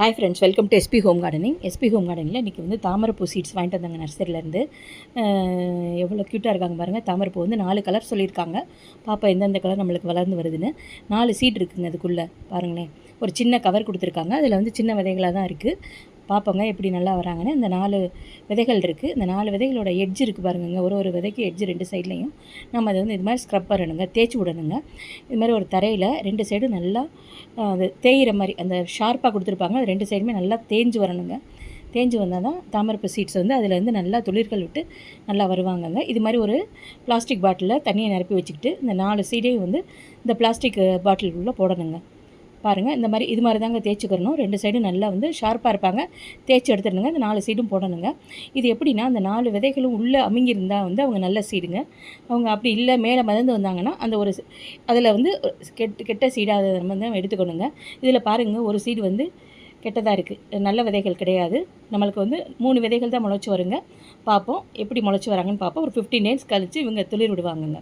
Hi friends, welcome to SP home gardening. SP home கார்டனிங்கில் இன்றைக்கி வந்து தாமரைப்பூ சீட்ஸ் வாங்கிட்டு வந்தாங்க நர்சரியிலேருந்து. எவ்வளோ க்யூட்டாக இருக்காங்க பாருங்கள். தாமரைப்பூ வந்து 4 கலர் சொல்லியிருக்காங்க. பாப்பா எந்தெந்த கலர் நம்மளுக்கு வளர்ந்து வருதுன்னு. 4 சீட் இருக்குதுங்க அதுக்குள்ளே பாருங்களேன். ஒரு சின்ன கவர் கொடுத்துருக்காங்க. அதில் வந்து சின்ன விதைகளாக தான் இருக்குது. பார்ப்போங்க எப்படி நல்லா வராங்கன்னு. இந்த 4 விதைகள் இருக்குது. இந்த 4 விதைகளோட எட்ஜ் இருக்குது பாருங்கங்க. ஒரு விதைக்கு எட்ஜ் 2 சைட்லேயும் நம்ம அதை வந்து இது மாதிரி ஸ்க்ரப் பண்ணணுங்க, தேய்ச்சி விடணுங்க. இது மாதிரி ஒரு தரையில் 2 சைடும் நல்லா அது தேயிற மாதிரி அந்த ஷார்ப்பாக கொடுத்துருப்பாங்க. அது 2 சைடுமே நல்லா தேஞ்சு வரணுங்க. தேஞ்சு வந்தால் தான் தாமரைப்பூ சீட்ஸ் வந்து அதிலேருந்து நல்லா துளிர்கள் விட்டு நல்லா வருவாங்கங்க. இது மாதிரி ஒரு பிளாஸ்டிக் பாட்டிலில் தண்ணியை நிரப்பி வச்சுக்கிட்டு இந்த 4 சீடையும் வந்து இந்த பிளாஸ்டிக் பாட்டிலுக்குள்ளே போடணுங்க. பாருங்கள், இந்த மாதிரி இது மாதிரி தாங்க தேய்ச்சிக்கிறணும். 2 சைடும் நல்லா வந்து ஷார்ப்பாக இருப்பாங்க. தேய்ச்சி எடுத்துடணுங்க. இந்த 4 சீடும் போடணுங்க. இது எப்படின்னா, அந்த 4 விதைகளும் உள்ளே அமுங்கியிருந்தால் வந்து அவங்க நல்ல சீடுங்க. அவங்க அப்படி இல்லை மேலே மிதந்து வந்தாங்கன்னா அந்த ஒரு அதில் வந்து கெட்ட சீடாக அதை நம்ம தான் எடுத்துக்கணுங்க. இதில் பாருங்கள், ஒரு சீடு வந்து கெட்டதாக இருக்குது, நல்ல விதைகள் கிடையாது. நம்மளுக்கு வந்து 3 விதைகள் தான் முளைச்சி வருங்க. பார்ப்போம் எப்படி முளைச்சி வராங்கன்னு பார்ப்போம். ஒரு 15 டேஸ் கழித்து இவங்க துளிர் விடுவாங்கங்க.